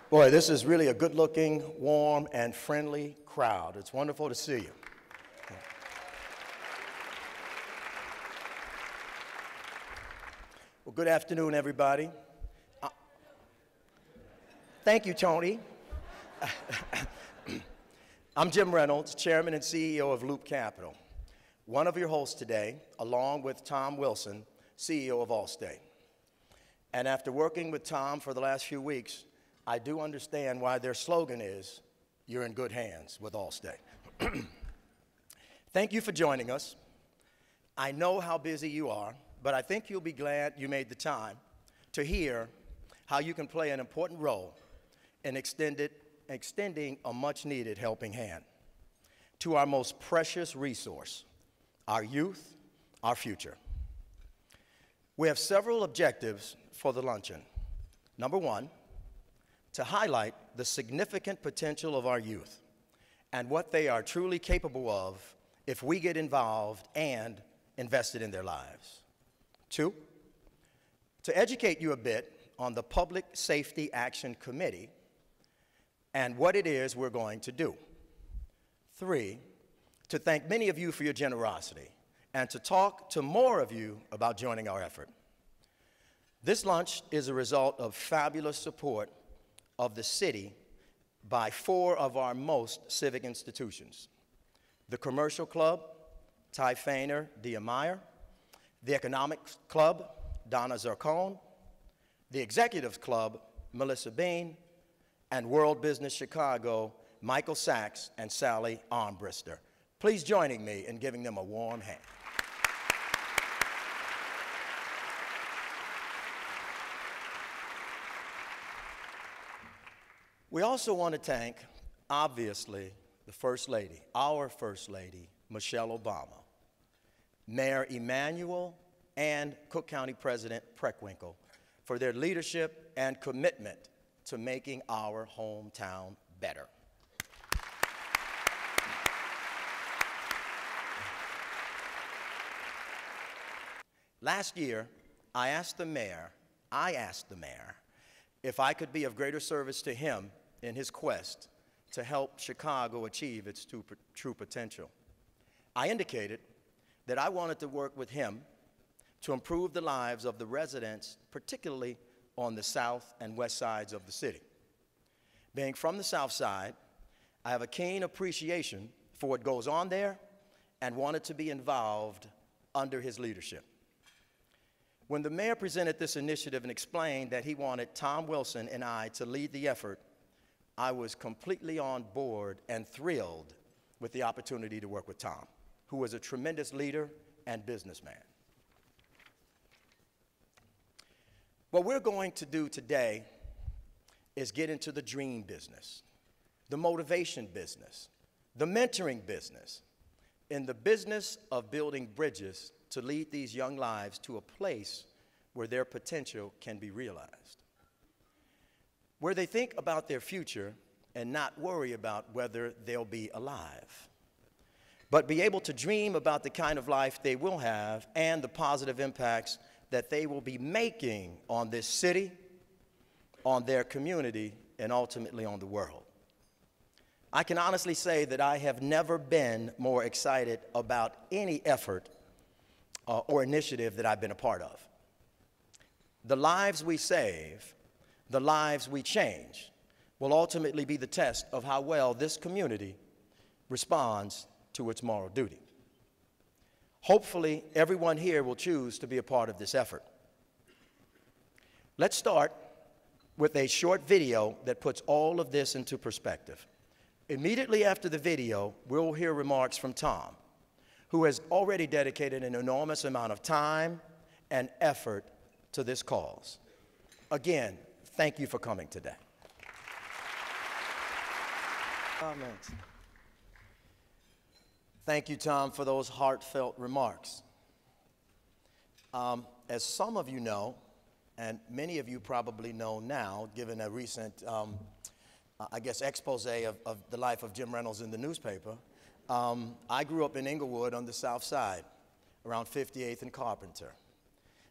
Boy, this is really a good-looking, warm, and friendly crowd. It's wonderful to see you. Well, good afternoon, everybody. Thank you, Tony. I'm Jim Reynolds, Chairman and CEO of Loop Capital, one of your hosts today, along with Tom Wilson, CEO of Allstate. And after working with Tom for the last few weeks, I do understand why their slogan is, "You're in good hands with Allstate." Thank you for joining us. I know how busy you are, but I think you'll be glad you made the time to hear how you can play an important role in extending a much-needed helping hand to our most precious resource, our youth, our future. We have several objectives for the luncheon. Number one, to highlight the significant potential of our youth and what they are truly capable of if we get involved and invested in their lives. Two, to educate you a bit on the Public Safety Action Committee and what it is we're going to do. Three, to thank many of you for your generosity and to talk to more of you about joining our effort. This lunch is a result of fabulous support of the city by 4 of our most civic institutions: the Commercial Club, Ty Fainer, Dia Meyer; the Economics Club, Donna Zarcone; the Executives Club, Melissa Bean; and World Business Chicago, Michael Sachs and Sally Armbrister. Please join me in giving them a warm hand. We also want to thank, obviously, the First Lady, our First Lady, Michelle Obama, Mayor Emanuel, and Cook County President Preckwinkle for their leadership and commitment to making our hometown better. Last year, I asked the mayor if I could be of greater service to him in his quest to help Chicago achieve its true potential. I indicated that I wanted to work with him to improve the lives of the residents, particularly on the south and west sides of the city. Being from the south side, I have a keen appreciation for what goes on there and wanted to be involved under his leadership. When the mayor presented this initiative and explained that he wanted Tom Wilson and I to lead the effort, I was completely on board and thrilled with the opportunity to work with Tom, who is a tremendous leader and businessman. What we're going to do today is get into the dream business, the motivation business, the mentoring business, in the business of building bridges to lead these young lives to a place where their potential can be realized, where they think about their future and not worry about whether they'll be alive, but be able to dream about the kind of life they will have and the positive impacts that they will be making on this city, on their community, and ultimately on the world. I can honestly say that I have never been more excited about any effort or initiative that I've been a part of. The lives we save, the lives we change, will ultimately be the test of how well this community responds to its moral duty. Hopefully, everyone here will choose to be a part of this effort. Let's start with a short video that puts all of this into perspective. Immediately after the video, we'll hear remarks from Tom, who has already dedicated an enormous amount of time and effort to this cause. Again, thank you for coming today. Comments. Thank you, Tom, for those heartfelt remarks. As some of you know, and many of you probably know now, given a recent, expose of the life of Jim Reynolds in the newspaper, I grew up in Inglewood on the south side, around 58th and Carpenter.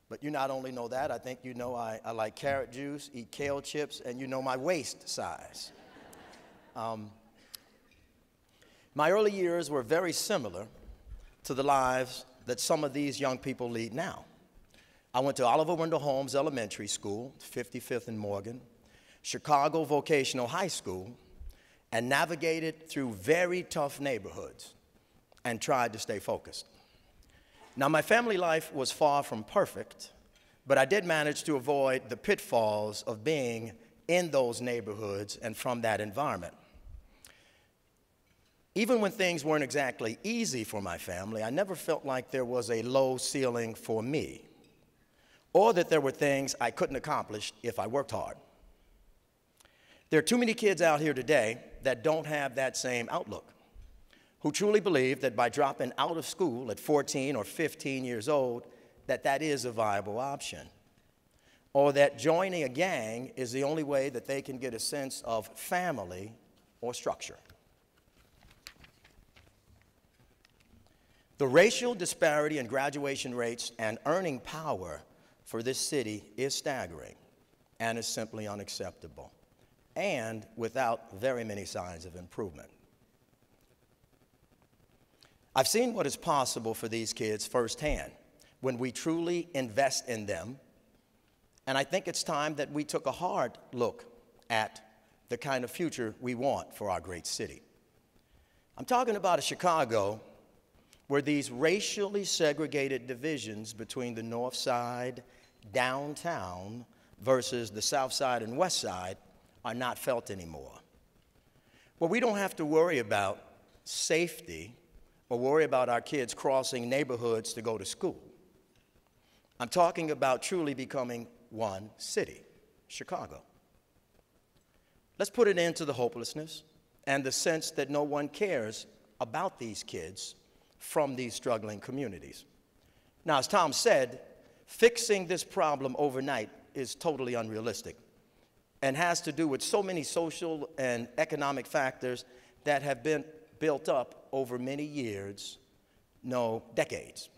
But you not only know that, I think you know I like carrot juice, eat kale chips, and you know my waist size. My early years were very similar to the lives that some of these young people lead now. I went to Oliver Wendell Holmes Elementary School, 55th and Morgan, Chicago Vocational High School, and navigated through very tough neighborhoods and tried to stay focused. Now, my family life was far from perfect, but I did manage to avoid the pitfalls of being in those neighborhoods and from that environment. Even when things weren't exactly easy for my family, I never felt like there was a low ceiling for me, or that there were things I couldn't accomplish if I worked hard. There are too many kids out here today that don't have that same outlook, who truly believe that by dropping out of school at 14 or 15 years old, that is a viable option, or that joining a gang is the only way that they can get a sense of family or structure. The racial disparity in graduation rates and earning power for this city is staggering and is simply unacceptable, and without very many signs of improvement. I've seen what is possible for these kids firsthand when we truly invest in them, and I think it's time that we took a hard look at the kind of future we want for our great city. I'm talking about a Chicago where these racially segregated divisions between the North Side, downtown, versus the South Side and West Side are not felt anymore. Where we don't have to worry about safety or worry about our kids crossing neighborhoods to go to school. I'm talking about truly becoming one city, Chicago. Let's put an end to the hopelessness and the sense that no one cares about these kids from these struggling communities. Now, as Tom said, fixing this problem overnight is totally unrealistic and has to do with so many social and economic factors that have been built up over many years, no, decades.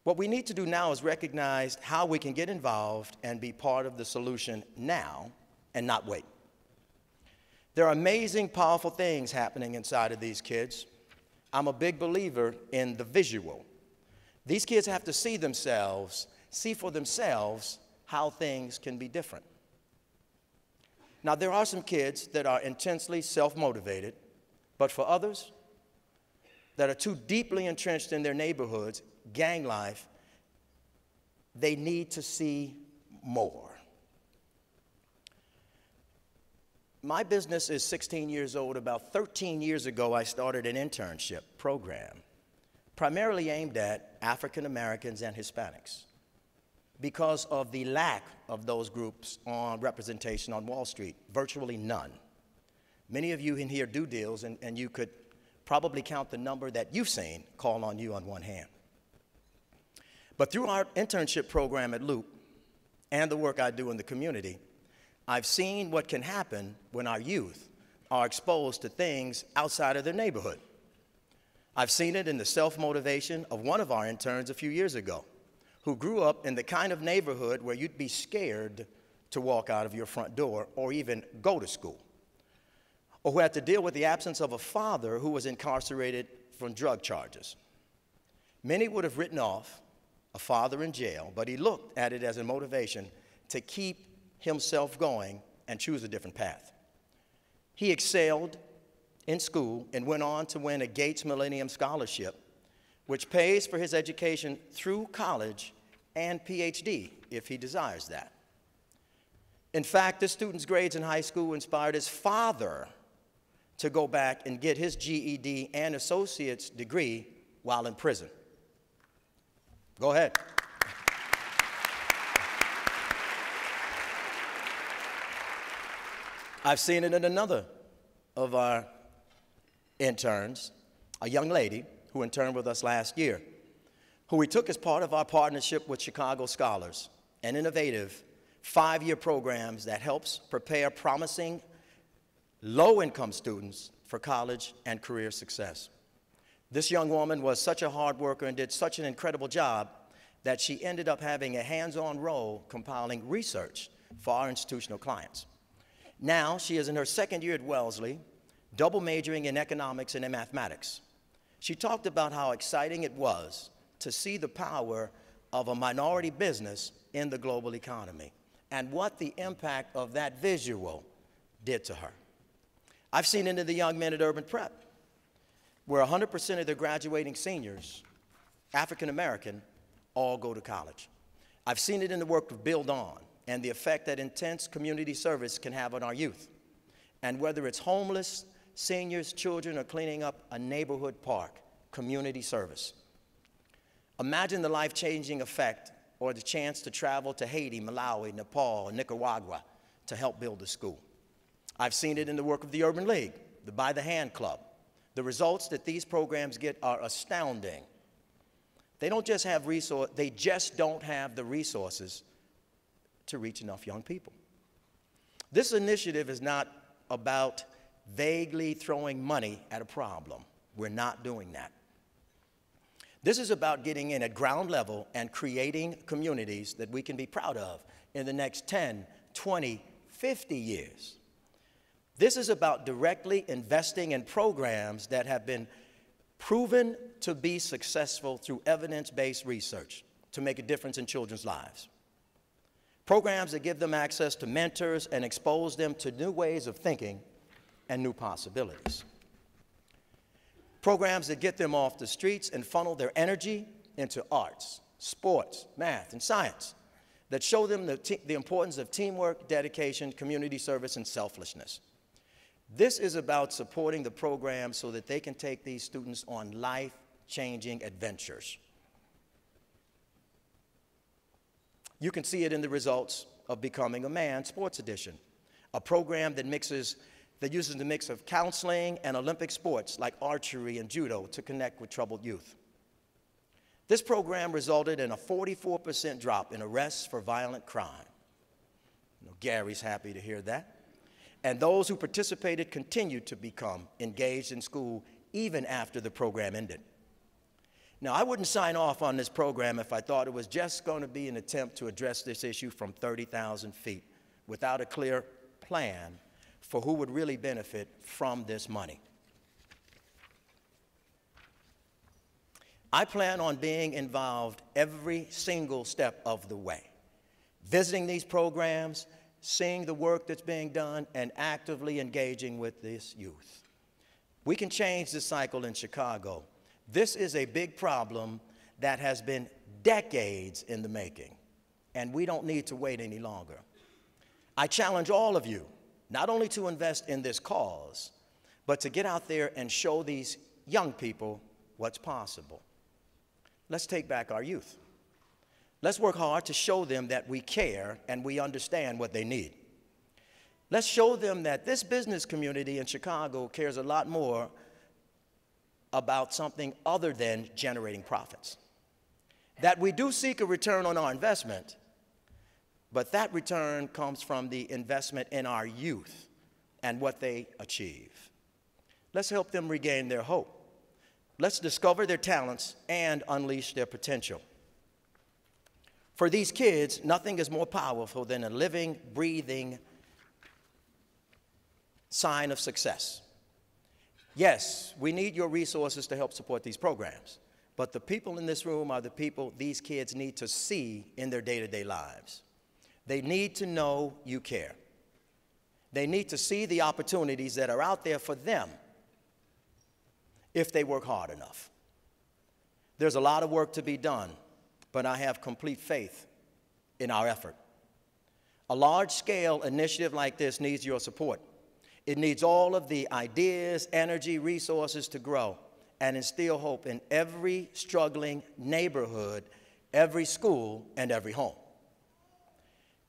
What we need to do now is recognize how we can get involved and be part of the solution now and not wait. There are amazing, powerful things happening inside of these kids. I'm a big believer in the visual. These kids have to see for themselves how things can be different. Now, there are some kids that are intensely self-motivated, but for others that are too deeply entrenched in their neighborhoods, gang life, they need to see more. My business is 16 years old. About 13 years ago, I started an internship program, primarily aimed at African Americans and Hispanics, because of the lack of those groups on representation on Wall Street, virtually none. Many of you in here do deals, and you could probably count the number that you've seen call on you on one hand. But through our internship program at Loop and the work I do in the community, I've seen what can happen when our youth are exposed to things outside of their neighborhood. I've seen it in the self-motivation of one of our interns a few years ago, who grew up in the kind of neighborhood where you'd be scared to walk out of your front door or even go to school, or who had to deal with the absence of a father who was incarcerated from drug charges. Many would have written off a father in jail, but he looked at it as a motivation to keep himself going and choose a different path. He excelled in school and went on to win a Gates Millennium Scholarship, which pays for his education through college and PhD if he desires that. In fact, this student's grades in high school inspired his father to go back and get his GED and associate's degree while in prison. Go ahead. I've seen it in another of our interns, a young lady who interned with us last year, who we took as part of our partnership with Chicago Scholars, an innovative 5-year program that helps prepare promising low-income students for college and career success. This young woman was such a hard worker and did such an incredible job that she ended up having a hands-on role compiling research for our institutional clients. Now, she is in her second year at Wellesley, double majoring in economics and in mathematics. She talked about how exciting it was to see the power of a minority business in the global economy and what the impact of that visual did to her. I've seen it in the young men at Urban Prep, where 100% of their graduating seniors, African American, all go to college. I've seen it in the work of Build On and the effect that intense community service can have on our youth. And whether it's homeless, seniors, children, or cleaning up a neighborhood park, community service. Imagine the life-changing effect or the chance to travel to Haiti, Malawi, Nepal, and Nicaragua to help build a school. I've seen it in the work of the Urban League, the By the Hand Club. The results that these programs get are astounding. They don't just have they just don't have the resources to reach enough young people. This initiative is not about vaguely throwing money at a problem. We're not doing that. This is about getting in at ground level and creating communities that we can be proud of in the next 10, 20, 50 years. This is about directly investing in programs that have been proven to be successful through evidence-based research to make a difference in children's lives. Programs that give them access to mentors and expose them to new ways of thinking and new possibilities. Programs that get them off the streets and funnel their energy into arts, sports, math, and science, that show them the importance of teamwork, dedication, community service, and selflessness. This is about supporting the program so that they can take these students on life-changing adventures. You can see it in the results of Becoming a Man Sports Edition, a program that uses the mix of counseling and Olympic sports like archery and judo to connect with troubled youth. This program resulted in a 44% drop in arrests for violent crime. Gary's happy to hear that. And those who participated continued to become engaged in school even after the program ended. Now, I wouldn't sign off on this program if I thought it was just going to be an attempt to address this issue from 30,000 feet without a clear plan for who would really benefit from this money. I plan on being involved every single step of the way, visiting these programs, seeing the work that's being done, and actively engaging with this youth. We can change this cycle in Chicago. This is a big problem that has been decades in the making, and we don't need to wait any longer. I challenge all of you not only to invest in this cause, but to get out there and show these young people what's possible. Let's take back our youth. Let's work hard to show them that we care and we understand what they need. Let's show them that this business community in Chicago cares a lot more about something other than generating profits. That we do seek a return on our investment, but that return comes from the investment in our youth and what they achieve. Let's help them regain their hope. Let's discover their talents and unleash their potential. For these kids, nothing is more powerful than a living, breathing sign of success. Yes, we need your resources to help support these programs, but the people in this room are the people these kids need to see in their day-to-day lives. They need to know you care. They need to see the opportunities that are out there for them if they work hard enough. There's a lot of work to be done, but I have complete faith in our effort. A large-scale initiative like this needs your support. It needs all of the ideas, energy, resources to grow and instill hope in every struggling neighborhood, every school, and every home.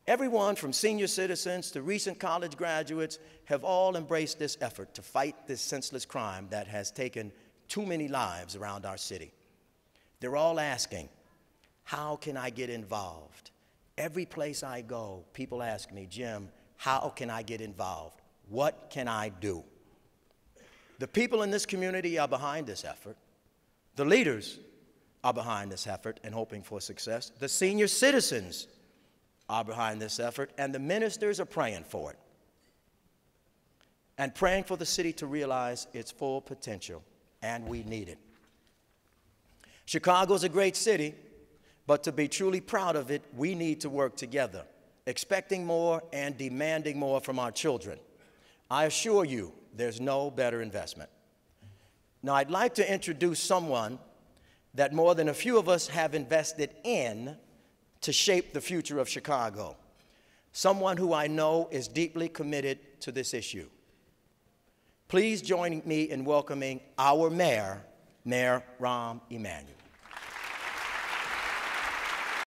Everyone from senior citizens to recent college graduates have all embraced this effort to fight this senseless crime that has taken too many lives around our city. They're all asking, how can I get involved? Every place I go, people ask me, Jim, how can I get involved? What can I do? The people in this community are behind this effort. The leaders are behind this effort and hoping for success. The senior citizens are behind this effort, and the ministers are praying for it and praying for the city to realize its full potential, and we need it. Chicago's a great city, but to be truly proud of it, we need to work together, expecting more and demanding more from our children. I assure you, there's no better investment. Now, I'd like to introduce someone that more than a few of us have invested in to shape the future of Chicago, someone who I know is deeply committed to this issue. Please join me in welcoming our mayor, Mayor Rahm Emanuel.